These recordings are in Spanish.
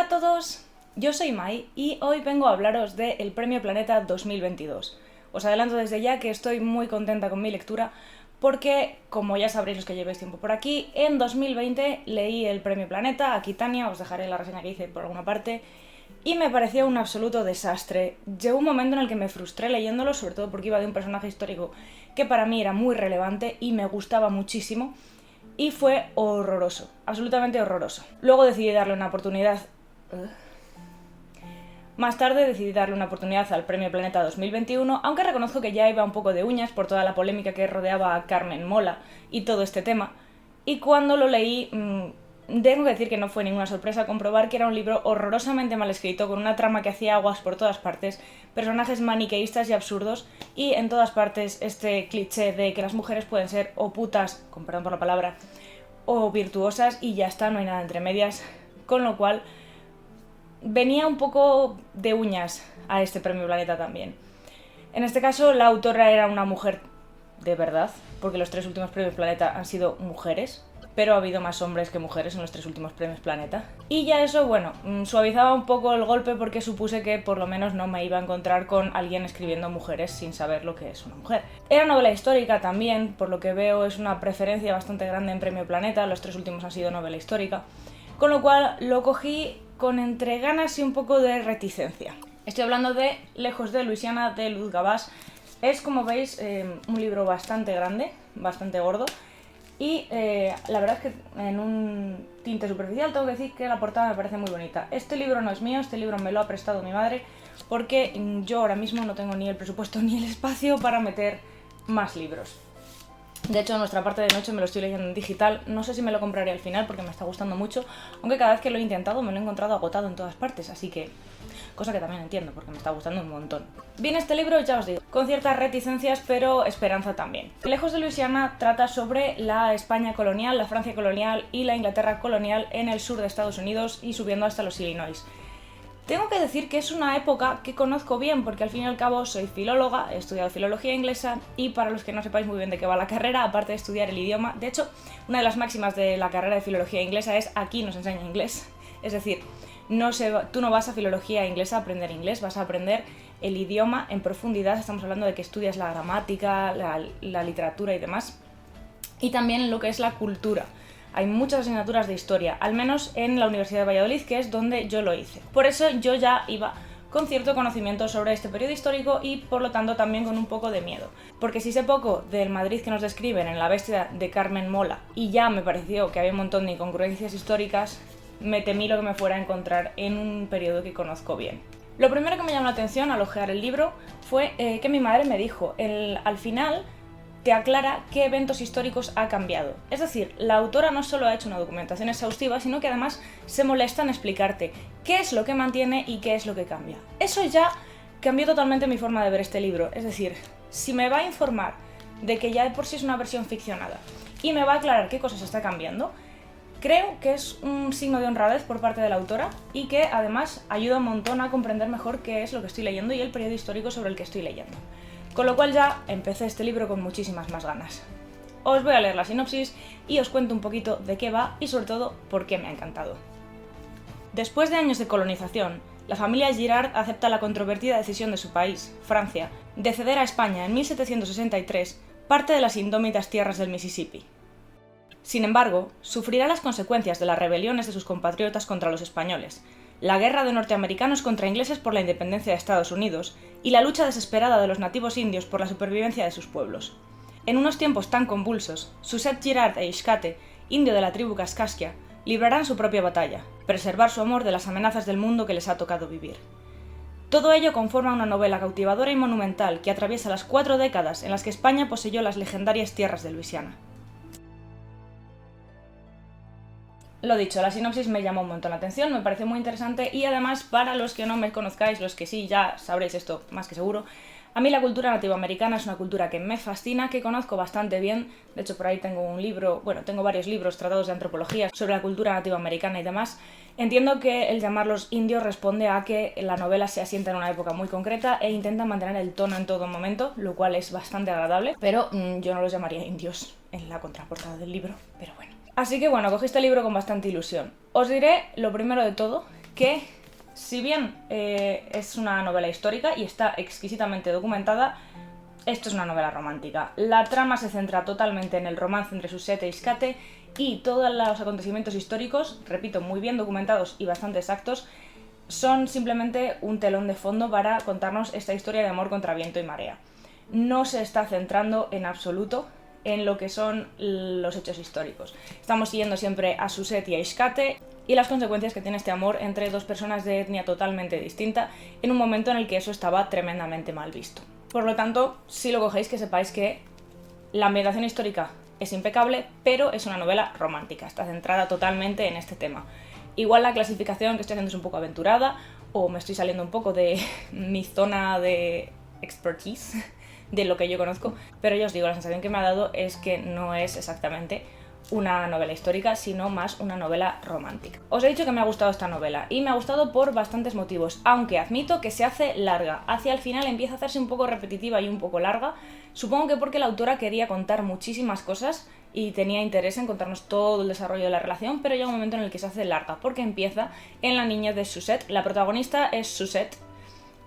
Hola a todos, yo soy Mai y hoy vengo a hablaros del Premio Planeta 2022. Os adelanto desde ya que estoy muy contenta con mi lectura porque, como ya sabréis los que llevéis tiempo por aquí, en 2020 leí el Premio Planeta, aquí Tania, os dejaré la reseña que hice por alguna parte, y me pareció un absoluto desastre. Llegó un momento en el que me frustré leyéndolo, sobre todo porque iba de un personaje histórico que para mí era muy relevante y me gustaba muchísimo, y fue horroroso, absolutamente horroroso. Luego decidí darle una oportunidad. Más tarde decidí darle una oportunidad al Premio Planeta 2021, aunque reconozco que ya iba un poco de uñas por toda la polémica que rodeaba a Carmen Mola y todo este tema. Y cuando lo leí, tengo que decir que no fue ninguna sorpresa comprobar que era un libro horrorosamente mal escrito, con una trama que hacía aguas por todas partes, personajes maniqueístas y absurdos, y en todas partes este cliché de que las mujeres pueden ser o putas, con perdón por la palabra, o virtuosas, y ya está, no hay nada entre medias, con lo cual venía un poco de uñas a este Premio Planeta también. En este caso, la autora era una mujer de verdad, porque los 3 últimos Premios Planeta han sido mujeres, pero ha habido más hombres que mujeres en los 3 últimos Premios Planeta. Y ya eso, bueno, suavizaba un poco el golpe porque supuse que por lo menos no me iba a encontrar con alguien escribiendo mujeres sin saber lo que es una mujer. Era novela histórica también, por lo que veo es una preferencia bastante grande en Premio Planeta, los 3 últimos han sido novela histórica, con lo cual lo cogí con entre ganas y un poco de reticencia. Estoy hablando de Lejos de Luisiana, de Luz Gabás. Es, como veis, un libro bastante grande, bastante gordo, y la verdad es que en un tinte superficial tengo que decir que la portada me parece muy bonita. Este libro no es mío, este libro me lo ha prestado mi madre, porque yo ahora mismo no tengo ni el presupuesto ni el espacio para meter más libros. De hecho, nuestra parte de noche me lo estoy leyendo en digital, no sé si me lo compraré al final porque me está gustando mucho, aunque cada vez que lo he intentado me lo he encontrado agotado en todas partes, así que... cosa que también entiendo porque me está gustando un montón. Bien, este libro, ya os digo, con ciertas reticencias pero esperanza también. Lejos de Luisiana trata sobre la España colonial, la Francia colonial y la Inglaterra colonial en el sur de Estados Unidos y subiendo hasta los Illinois. Tengo que decir que es una época que conozco bien porque al fin y al cabo soy filóloga, he estudiado filología inglesa y para los que no sepáis muy bien de qué va la carrera, aparte de estudiar el idioma, de hecho, una de las máximas de la carrera de filología inglesa es aquí nos enseña inglés, es decir, tú no vas a filología inglesa a aprender inglés, vas a aprender el idioma en profundidad, estamos hablando de que estudias la gramática, la literatura y demás, y también lo que es la cultura. Hay muchas asignaturas de historia, al menos en la Universidad de Valladolid, que es donde yo lo hice. Por eso yo ya iba con cierto conocimiento sobre este periodo histórico y por lo tanto también con un poco de miedo. Porque si sé poco del Madrid que nos describen en La Bestia de Carmen Mola y ya me pareció que había un montón de incongruencias históricas, me temí lo que me fuera a encontrar en un periodo que conozco bien. Lo primero que me llamó la atención al hojear el libro fue que mi madre me dijo, al final te aclara qué eventos históricos ha cambiado. Es decir, la autora no solo ha hecho una documentación exhaustiva, sino que además se molesta en explicarte qué es lo que mantiene y qué es lo que cambia. Eso ya cambió totalmente mi forma de ver este libro. Es decir, si me va a informar de que ya de por sí es una versión ficcionada y me va a aclarar qué cosas está cambiando, creo que es un signo de honradez por parte de la autora y que además ayuda un montón a comprender mejor qué es lo que estoy leyendo y el periodo histórico sobre el que estoy leyendo. Con lo cual ya empecé este libro con muchísimas más ganas. Os voy a leer la sinopsis y os cuento un poquito de qué va y sobre todo por qué me ha encantado. Después de años de colonización, la familia Girard acepta la controvertida decisión de su país, Francia, de ceder a España en 1763 parte de las indómitas tierras del Mississippi. Sin embargo, sufrirá las consecuencias de las rebeliones de sus compatriotas contra los españoles, la guerra de norteamericanos contra ingleses por la independencia de Estados Unidos y la lucha desesperada de los nativos indios por la supervivencia de sus pueblos. En unos tiempos tan convulsos, Susette Girard e Ixcate, indio de la tribu Kaskaskia, librarán su propia batalla, preservar su amor de las amenazas del mundo que les ha tocado vivir. Todo ello conforma una novela cautivadora y monumental que atraviesa las 4 décadas en las que España poseyó las legendarias tierras de Luisiana. Lo dicho, la sinopsis me llamó un montón la atención, me pareció muy interesante y además, para los que no me conozcáis, los que sí ya sabréis esto más que seguro, a mí la cultura nativoamericana es una cultura que me fascina, que conozco bastante bien. De hecho, por ahí tengo tengo varios libros tratados de antropología sobre la cultura nativoamericana y demás. Entiendo que el llamarlos indios responde a que la novela se asienta en una época muy concreta e intenta mantener el tono en todo momento, lo cual es bastante agradable, pero yo no los llamaría indios en la contraportada del libro, pero bueno. Así que bueno, cogí este libro con bastante ilusión. Os diré, lo primero de todo, que, si bien es una novela histórica y está exquisitamente documentada, esto es una novela romántica. La trama se centra totalmente en el romance entre Suzette e Iscate y todos los acontecimientos históricos, repito, muy bien documentados y bastante exactos, son simplemente un telón de fondo para contarnos esta historia de amor contra viento y marea. No se está centrando en absoluto en lo que son los hechos históricos. Estamos siguiendo siempre a Suzette y a Iscate y las consecuencias que tiene este amor entre dos personas de etnia totalmente distinta en un momento en el que eso estaba tremendamente mal visto. Por lo tanto, si lo cogéis, que sepáis que la ambientación histórica es impecable, pero es una novela romántica, está centrada totalmente en este tema. Igual la clasificación que estoy haciendo es un poco aventurada, o me estoy saliendo un poco de mi zona de expertise, de lo que yo conozco, pero ya os digo, la sensación que me ha dado es que no es exactamente una novela histórica, sino más una novela romántica. Os he dicho que me ha gustado esta novela, y me ha gustado por bastantes motivos, aunque admito que se hace larga. Hacia el final empieza a hacerse un poco repetitiva y un poco larga, supongo que porque la autora quería contar muchísimas cosas y tenía interés en contarnos todo el desarrollo de la relación, pero llega un momento en el que se hace larga, porque empieza en la niñez de Suzette. La protagonista es Suzette.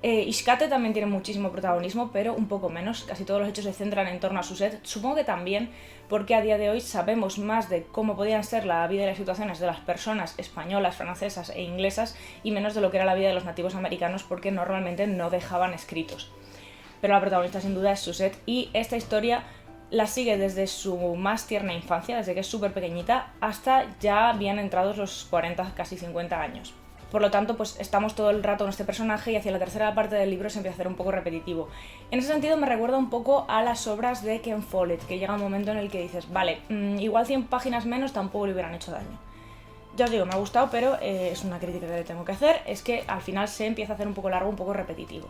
Iscate también tiene muchísimo protagonismo, pero un poco menos. Casi todos los hechos se centran en torno a Suzette. Supongo que también porque a día de hoy sabemos más de cómo podían ser la vida y las situaciones de las personas españolas, francesas e inglesas, y menos de lo que era la vida de los nativos americanos, porque normalmente no dejaban escritos. Pero la protagonista sin duda es Suzette, y esta historia la sigue desde su más tierna infancia, desde que es súper pequeñita, hasta ya bien entrados los 40, casi 50 años. Por lo tanto, pues estamos todo el rato con este personaje y hacia la tercera parte del libro se empieza a hacer un poco repetitivo. En ese sentido me recuerda un poco a las obras de Ken Follett, que llega un momento en el que dices, vale, igual 100 páginas menos tampoco le hubieran hecho daño. Ya os digo, me ha gustado, pero es una crítica que le tengo que hacer, es que al final se empieza a hacer un poco largo, un poco repetitivo.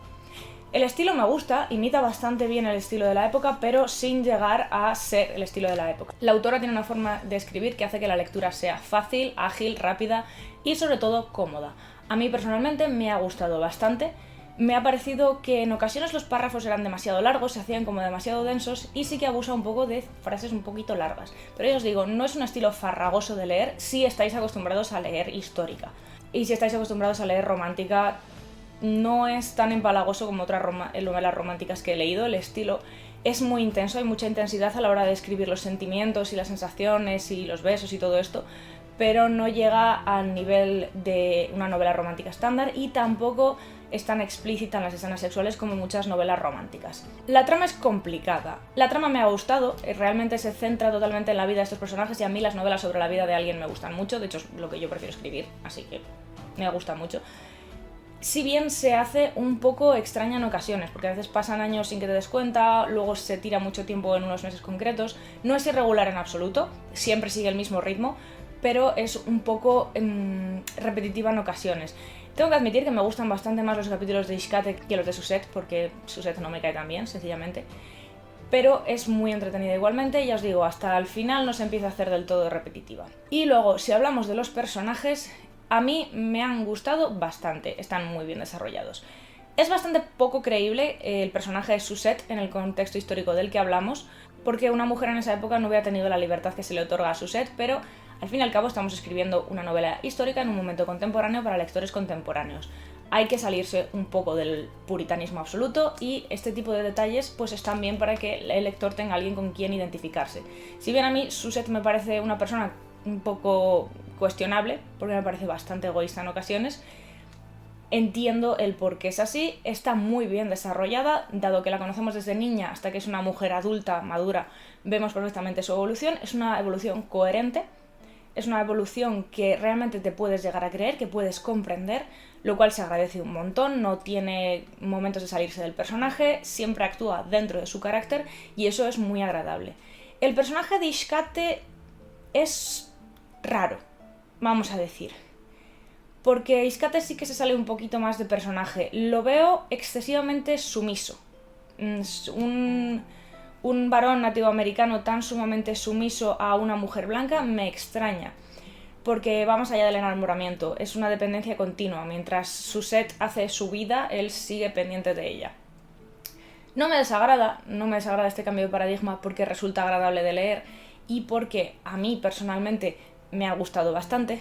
El estilo me gusta, imita bastante bien el estilo de la época, pero sin llegar a ser el estilo de la época. La autora tiene una forma de escribir que hace que la lectura sea fácil, ágil, rápida y sobre todo cómoda. A mí personalmente me ha gustado bastante. Me ha parecido que en ocasiones los párrafos eran demasiado largos, se hacían como demasiado densos y sí que abusa un poco de frases un poquito largas. Pero ya os digo, no es un estilo farragoso de leer si estáis acostumbrados a leer histórica. Y si estáis acostumbrados a leer romántica, no es tan empalagoso como otras novelas románticas que he leído. El estilo es muy intenso, hay mucha intensidad a la hora de escribir los sentimientos y las sensaciones y los besos y todo esto, pero no llega al nivel de una novela romántica estándar y tampoco es tan explícita en las escenas sexuales como muchas novelas románticas. La trama es complicada. La trama me ha gustado, realmente se centra totalmente en la vida de estos personajes y a mí las novelas sobre la vida de alguien me gustan mucho, de hecho es lo que yo prefiero escribir, así que me gusta mucho. Si bien se hace un poco extraña en ocasiones, porque a veces pasan años sin que te des cuenta, luego se tira mucho tiempo en unos meses concretos, no es irregular en absoluto, siempre sigue el mismo ritmo, pero es un poco repetitiva en ocasiones. Tengo que admitir que me gustan bastante más los capítulos de Iscate que los de Suzette, porque Suzette no me cae tan bien, sencillamente, pero es muy entretenida igualmente, y ya os digo, hasta el final no se empieza a hacer del todo repetitiva. Y luego, si hablamos de los personajes, a mí me han gustado bastante, están muy bien desarrollados. Es bastante poco creíble el personaje de Suzette en el contexto histórico del que hablamos, porque una mujer en esa época no hubiera tenido la libertad que se le otorga a Suzette, pero al fin y al cabo estamos escribiendo una novela histórica en un momento contemporáneo para lectores contemporáneos. Hay que salirse un poco del puritanismo absoluto y este tipo de detalles pues están bien para que el lector tenga alguien con quien identificarse. Si bien a mí Suzette me parece una persona un poco cuestionable, porque me parece bastante egoísta en ocasiones, entiendo el por qué es así, está muy bien desarrollada, dado que la conocemos desde niña hasta que es una mujer adulta, madura, vemos perfectamente su evolución, es una evolución coherente, es una evolución que realmente te puedes llegar a creer, que puedes comprender, lo cual se agradece un montón, no tiene momentos de salirse del personaje, siempre actúa dentro de su carácter y eso es muy agradable. El personaje de Iscate es raro, vamos a decir, porque Iscate sí que se sale un poquito más de personaje. Lo veo excesivamente sumiso. Un varón nativoamericano tan sumamente sumiso a una mujer blanca me extraña, porque va más allá del enamoramiento, es una dependencia continua. Mientras Suzette hace su vida, él sigue pendiente de ella. No me desagrada este cambio de paradigma porque resulta agradable de leer y porque a mí personalmente me ha gustado bastante,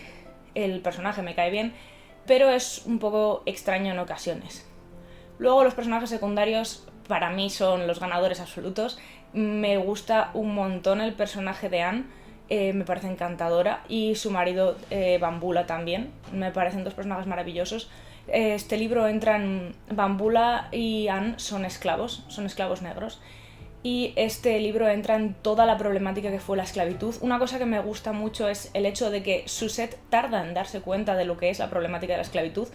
el personaje me cae bien, pero es un poco extraño en ocasiones. Luego los personajes secundarios para mí son los ganadores absolutos. Me gusta un montón el personaje de Anne, me parece encantadora, y su marido Bambula también, me parecen dos personajes maravillosos. Este libro entra en... Bambula y Anne son esclavos negros, y este libro entra en toda la problemática que fue la esclavitud. Una cosa que me gusta mucho es el hecho de que Suzette tarda en darse cuenta de lo que es la problemática de la esclavitud.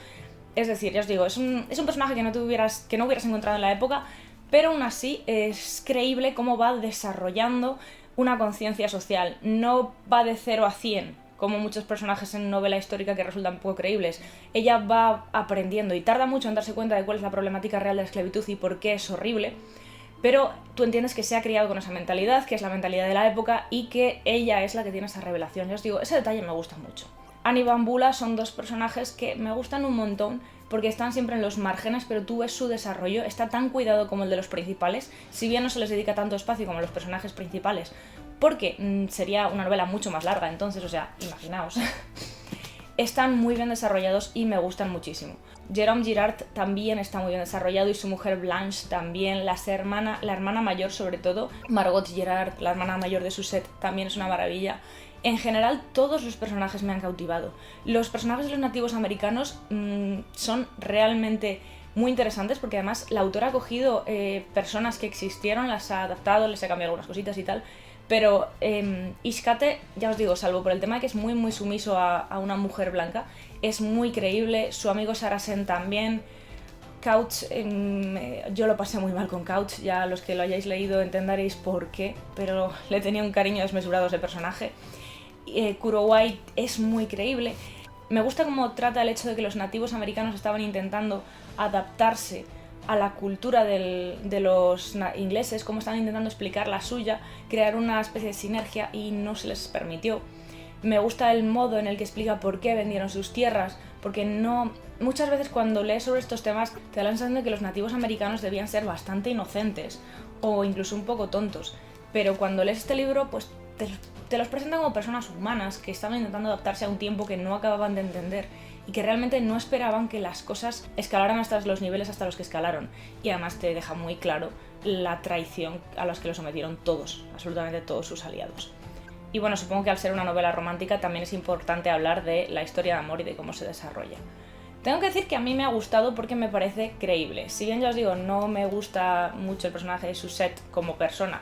Es decir, ya os digo, es un personaje que no hubieras encontrado en la época, pero aún así es creíble cómo va desarrollando una conciencia social. No va de 0 a 100, como muchos personajes en novela histórica que resultan poco creíbles. Ella va aprendiendo y tarda mucho en darse cuenta de cuál es la problemática real de la esclavitud y por qué es horrible, pero tú entiendes que se ha criado con esa mentalidad, que es la mentalidad de la época, y que ella es la que tiene esa revelación. Ya os digo, ese detalle me gusta mucho. Anne y Bambula son dos personajes que me gustan un montón porque están siempre en los márgenes, pero tú ves su desarrollo, está tan cuidado como el de los principales, si bien no se les dedica tanto espacio como a los personajes principales, porque sería una novela mucho más larga, entonces, o sea, imaginaos. Están muy bien desarrollados y me gustan muchísimo. Jérôme Girard también está muy bien desarrollado y su mujer Blanche también, la hermana mayor sobre todo, Margot Girard, la hermana mayor de Suzette, también es una maravilla. En general, todos los personajes me han cautivado. Los personajes de los nativos americanos son realmente muy interesantes porque además la autora ha cogido personas que existieron, las ha adaptado, les ha cambiado algunas cositas y tal, pero Ixcate, ya os digo, salvo por el tema de que es muy muy sumiso a una mujer blanca, es muy creíble. Su amigo Sarasen también. Couch, yo lo pasé muy mal con Couch, ya los que lo hayáis leído entenderéis por qué, pero le tenía un cariño desmesurado a ese personaje. Kurowai es muy creíble. Me gusta cómo trata el hecho de que los nativos americanos estaban intentando adaptarse a la cultura de los ingleses, cómo estaban intentando explicar la suya, crear una especie de sinergia y no se les permitió. Me gusta el modo en el que explica por qué vendieron sus tierras, porque no... Muchas veces cuando lees sobre estos temas te da la sensación de que los nativos americanos debían ser bastante inocentes o incluso un poco tontos, pero cuando lees este libro pues te los presentan como personas humanas que estaban intentando adaptarse a un tiempo que no acababan de entender y que realmente no esperaban que las cosas escalaran hasta los niveles hasta los que escalaron. Y además te deja muy claro la traición a la que lo sometieron todos, absolutamente todos sus aliados. Y bueno, supongo que al ser una novela romántica también es importante hablar de la historia de amor y de cómo se desarrolla. Tengo que decir que a mí me ha gustado porque me parece creíble. Si bien ya os digo, no me gusta mucho el personaje de Suzette como persona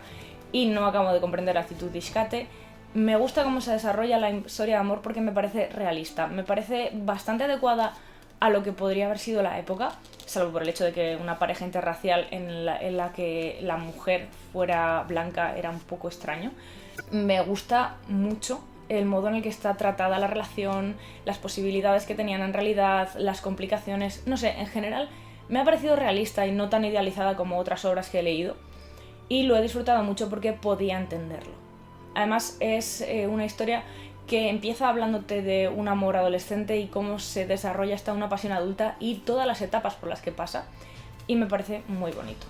y no acabo de comprender la actitud de Ixcate, me gusta cómo se desarrolla la historia de amor porque me parece realista. Me parece bastante adecuada a lo que podría haber sido la época, salvo por el hecho de que una pareja interracial en la que la mujer fuera blanca era un poco extraño. Me gusta mucho el modo en el que está tratada la relación, las posibilidades que tenían en realidad, las complicaciones, no sé, en general me ha parecido realista y no tan idealizada como otras obras que he leído, y lo he disfrutado mucho porque podía entenderlo. Además es una historia que empieza hablándote de un amor adolescente y cómo se desarrolla hasta una pasión adulta y todas las etapas por las que pasa, y me parece muy bonito.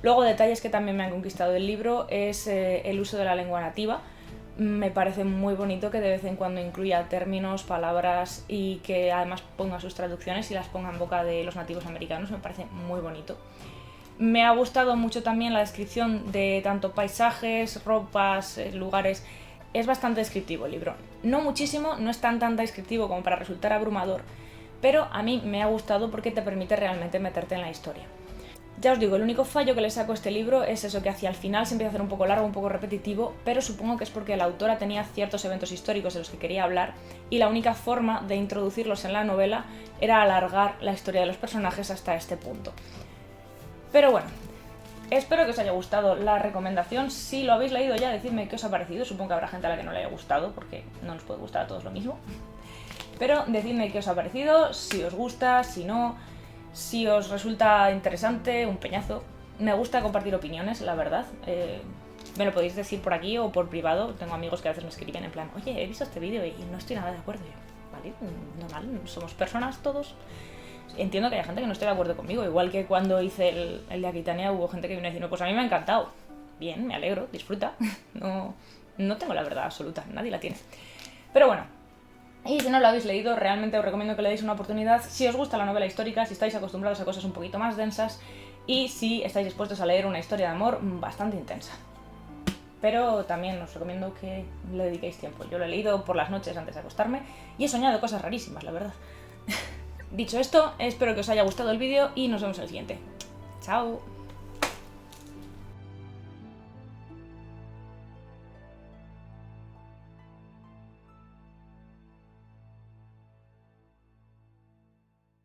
Luego, detalles que también me han conquistado del libro es el uso de la lengua nativa. Me parece muy bonito que de vez en cuando incluya términos, palabras y que además ponga sus traducciones y las ponga en boca de los nativos americanos. Me parece muy bonito. Me ha gustado mucho también la descripción de tanto paisajes, ropas, lugares. Es bastante descriptivo el libro. No muchísimo, no es tan descriptivo como para resultar abrumador, pero a mí me ha gustado porque te permite realmente meterte en la historia. Ya os digo, el único fallo que le saco a este libro es eso, que hacia el final se empieza a hacer un poco largo, un poco repetitivo, pero supongo que es porque la autora tenía ciertos eventos históricos de los que quería hablar y la única forma de introducirlos en la novela era alargar la historia de los personajes hasta este punto. Pero bueno, espero que os haya gustado la recomendación. Si lo habéis leído ya, decidme qué os ha parecido. Supongo que habrá gente a la que no le haya gustado, porque no nos puede gustar a todos lo mismo. Pero decidme qué os ha parecido, si os gusta, si no... Si os resulta interesante, un peñazo. Me gusta compartir opiniones, la verdad. Me lo podéis decir por aquí o por privado. Tengo amigos que a veces me escriben en plan, oye, he visto este vídeo y no estoy nada de acuerdo. Yo, vale, normal, somos personas todos. Entiendo que hay gente que no esté de acuerdo conmigo. Igual que cuando hice el de Aquitania hubo gente que vino diciendo, pues a mí me ha encantado. Bien, me alegro, disfruta. No tengo la verdad absoluta, nadie la tiene. Pero bueno, Y si no lo habéis leído, realmente os recomiendo que le deis una oportunidad si os gusta la novela histórica, si estáis acostumbrados a cosas un poquito más densas y si estáis dispuestos a leer una historia de amor bastante intensa. Pero también os recomiendo que le dediquéis tiempo. Yo lo he leído por las noches antes de acostarme y he soñado cosas rarísimas, la verdad. Dicho esto, espero que os haya gustado el vídeo y nos vemos en el siguiente. ¡Chao!